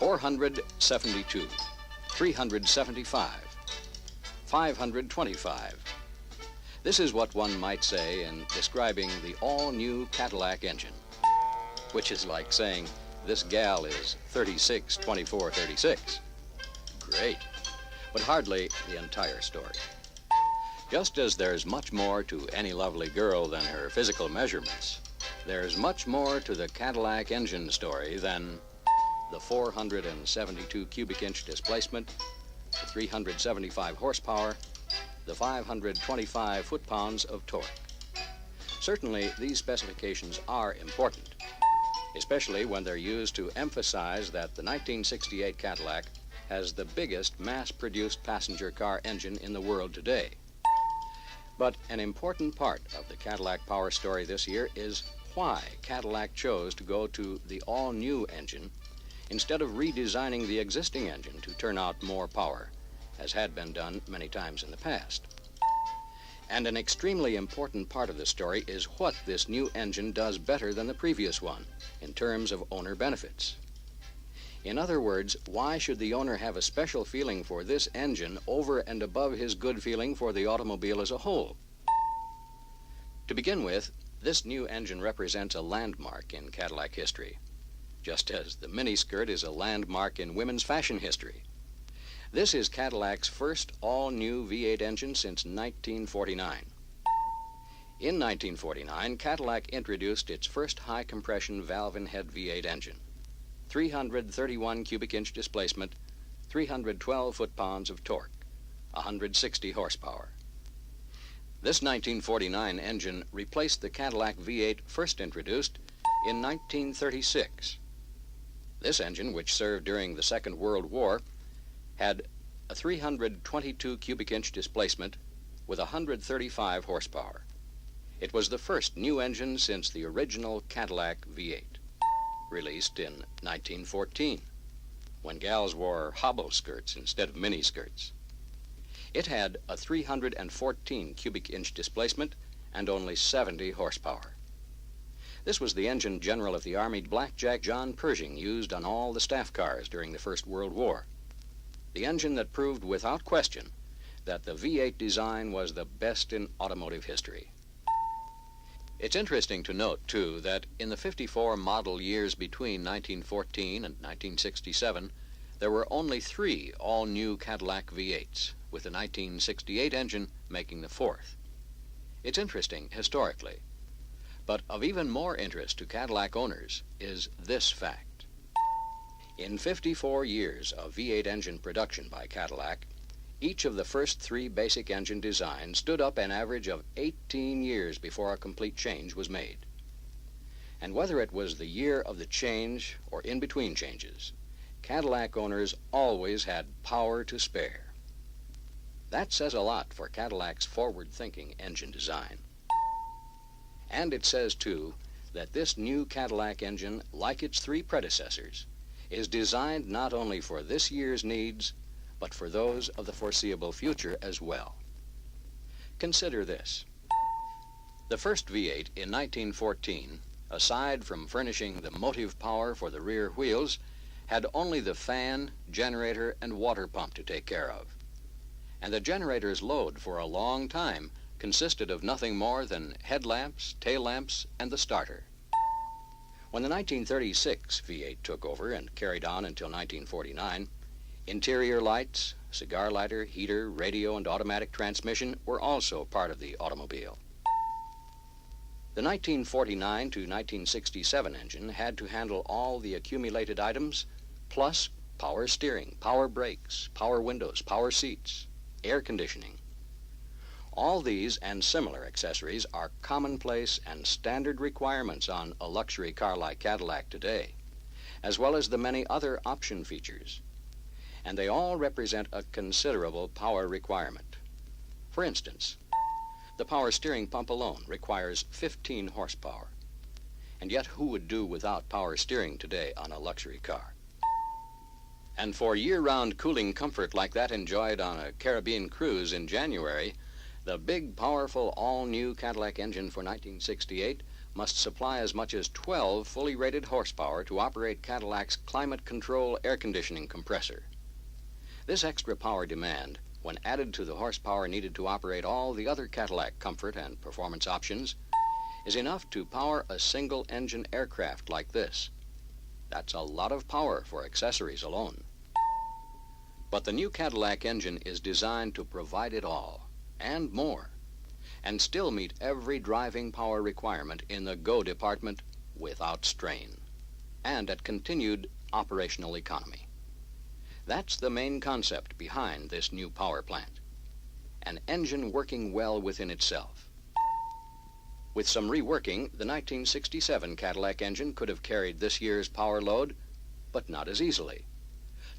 472, 375, 525. This is what one might say in describing the all-new Cadillac engine, which is like saying this gal is 36, 24, 36. Great, but hardly the entire story. Just as there's much more to any lovely girl than her physical measurements, there's much more to the Cadillac engine story than the 472 cubic inch displacement, the 375 horsepower, the 525 foot-pounds of torque. Certainly, these specifications are important, especially when they're used to emphasize that the 1968 Cadillac has the biggest mass-produced passenger car engine in the world today. But an important part of the Cadillac power story this year is why Cadillac chose to go to the all-new engine instead of redesigning the existing engine to turn out more power, as had been done many times in the past. And an extremely important part of the story is what this new engine does better than the previous one in terms of owner benefits. In other words, why should the owner have a special feeling for this engine over and above his good feeling for the automobile as a whole? To begin with, this new engine represents a landmark in Cadillac history, just as the miniskirt is a landmark in women's fashion history. This is Cadillac's first all-new V8 engine since 1949. In 1949, Cadillac introduced its first high-compression valve-in-head V8 engine. 331 cubic inch displacement, 312 foot-pounds of torque, 160 horsepower. This 1949 engine replaced the Cadillac V8 first introduced in 1936. This engine, which served during the Second World War, had a 322 cubic inch displacement with 135 horsepower. It was the first new engine since the original Cadillac V8, released in 1914, when gals wore hobble skirts instead of mini skirts. It had a 314 cubic inch displacement and only 70 horsepower. This was the engine General of the Army Blackjack John Pershing used on all the staff cars during the First World War. The engine that proved without question that the V8 design was the best in automotive history. It's interesting to note, too, that in the 54 model years between 1914 and 1967, there were only 3 all-new Cadillac V8s, with the 1968 engine making the 4th. It's interesting historically, but of even more interest to Cadillac owners is this fact. In 54 years of V8 engine production by Cadillac, each of the first 3 basic engine designs stood up an average of 18 years before a complete change was made. And whether it was the year of the change or in between changes, Cadillac owners always had power to spare. That says a lot for Cadillac's forward-thinking engine design. And it says, too, that this new Cadillac engine, like its 3 predecessors, is designed not only for this year's needs, but for those of the foreseeable future as well. Consider this. The first V8 in 1914, aside from furnishing the motive power for the rear wheels, had only the fan, generator, and water pump to take care of. And the generator's load for a long time consisted of nothing more than headlamps, tail lamps, and the starter. When the 1936 V8 took over and carried on until 1949, interior lights, cigar lighter, heater, radio, and automatic transmission were also part of the automobile. The 1949 to 1967 engine had to handle all the accumulated items, plus power steering, power brakes, power windows, power seats, air conditioning. All these and similar accessories are commonplace and standard requirements on a luxury car like Cadillac today, as well as the many other option features. And they all represent a considerable power requirement. For instance, the power steering pump alone requires 15 horsepower. And yet who would do without power steering today on a luxury car? And for year-round cooling comfort like that enjoyed on a Caribbean cruise in January, the big, powerful, all-new Cadillac engine for 1968 must supply as much as 12 fully rated horsepower to operate Cadillac's climate control air conditioning compressor. This extra power demand, when added to the horsepower needed to operate all the other Cadillac comfort and performance options, is enough to power a single-engine aircraft like this. That's a lot of power for accessories alone. But the new Cadillac engine is designed to provide it all, and more, and still meet every driving power requirement in the go department without strain, and at continued operational economy. That's the main concept behind this new power plant. An engine working well within itself. With some reworking, the 1967 Cadillac engine could have carried this year's power load, but not as easily.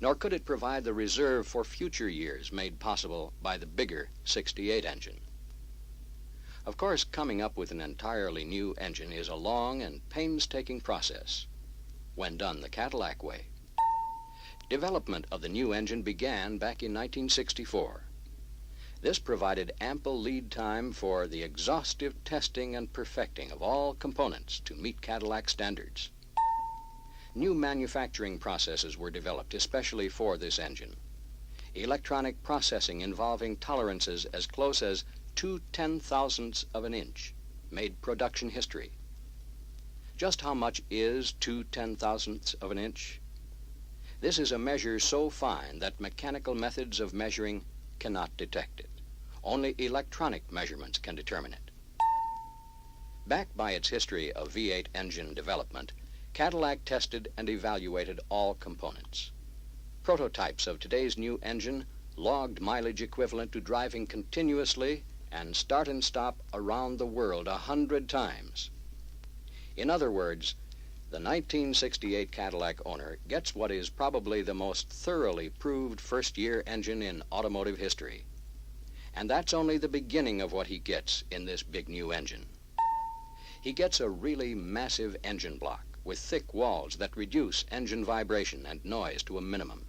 Nor could it provide the reserve for future years made possible by the bigger '68 engine. Of course, coming up with an entirely new engine is a long and painstaking process, when done the Cadillac way. Development of the new engine began back in 1964. This provided ample lead time for the exhaustive testing and perfecting of all components to meet Cadillac standards. New manufacturing processes were developed especially for this engine. Electronic processing involving tolerances as close as 2/10,000ths of an inch made production history. Just how much is 2/10,000ths of an inch? This is a measure so fine that mechanical methods of measuring cannot detect it. Only electronic measurements can determine it. Backed by its history of V8 engine development, Cadillac tested and evaluated all components. Prototypes of today's new engine logged mileage equivalent to driving continuously and start and stop around the world 100 times. In other words, the 1968 Cadillac owner gets what is probably the most thoroughly proved first-year engine in automotive history. And that's only the beginning of what he gets in this big new engine. He gets a really massive engine block with thick walls that reduce engine vibration and noise to a minimum.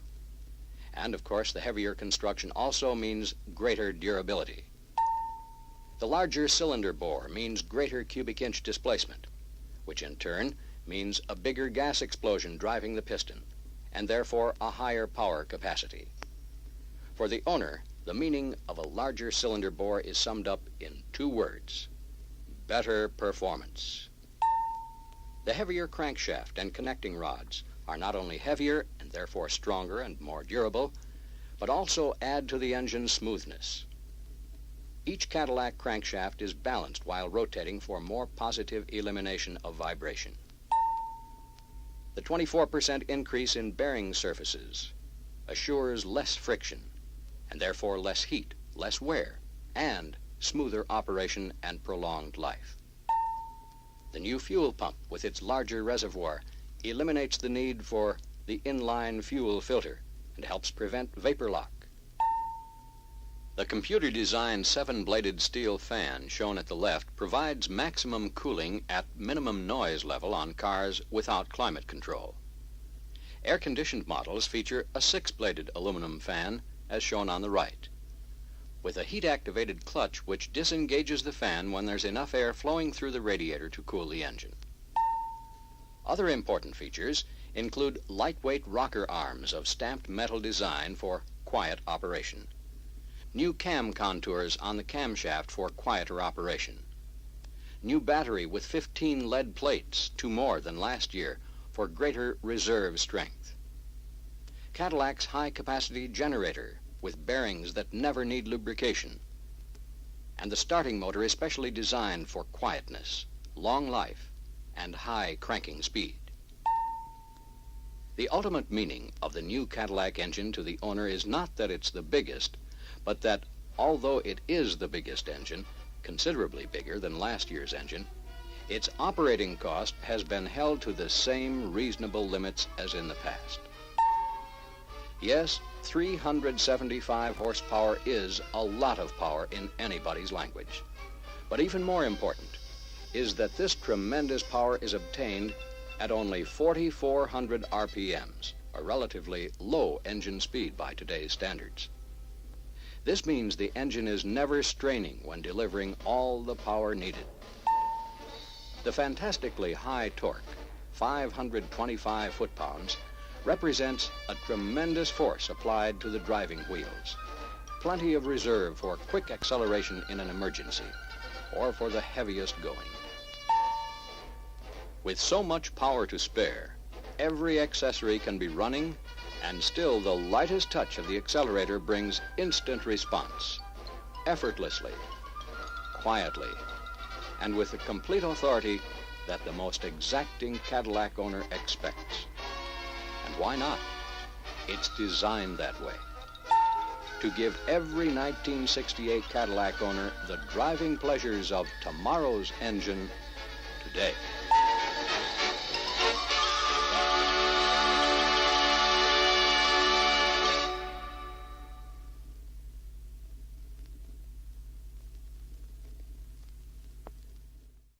And of course, the heavier construction also means greater durability. The larger cylinder bore means greater cubic inch displacement, which in turn means a bigger gas explosion driving the piston, and therefore a higher power capacity. For the owner, the meaning of a larger cylinder bore is summed up in 2 words: better performance. The heavier crankshaft and connecting rods are not only heavier and therefore stronger and more durable, but also add to the engine's smoothness. Each Cadillac crankshaft is balanced while rotating for more positive elimination of vibration. The 24% increase in bearing surfaces assures less friction, and therefore less heat, less wear, and smoother operation and prolonged life. The new fuel pump, with its larger reservoir, eliminates the need for the inline fuel filter and helps prevent vapor lock. The computer-designed 7-bladed steel fan shown at the left provides maximum cooling at minimum noise level on cars without climate control. Air-conditioned models feature a 6-bladed aluminum fan, as shown on the right, with a heat-activated clutch which disengages the fan when there's enough air flowing through the radiator to cool the engine. Other important features include lightweight rocker arms of stamped metal design for quiet operation, new cam contours on the camshaft for quieter operation, new battery with 15 lead plates, 2 more than last year, for greater reserve strength, Cadillac's high-capacity generator with bearings that never need lubrication, and the starting motor especially designed for quietness, long life, and high cranking speed. The ultimate meaning of the new Cadillac engine to the owner is not that it's the biggest, but that although it is the biggest engine, considerably bigger than last year's engine, its operating cost has been held to the same reasonable limits as in the past. Yes, 375 horsepower is a lot of power in anybody's language. But even more important is that this tremendous power is obtained at only 4,400 RPMs, a relatively low engine speed by today's standards. This means the engine is never straining when delivering all the power needed. The fantastically high torque, 525 foot-pounds, represents a tremendous force applied to the driving wheels. Plenty of reserve for quick acceleration in an emergency, or for the heaviest going. With so much power to spare, every accessory can be running, and still the lightest touch of the accelerator brings instant response, effortlessly, quietly, and with the complete authority that the most exacting Cadillac owner expects. And why not? It's designed that way, to give every 1968 Cadillac owner the driving pleasures of tomorrow's engine today.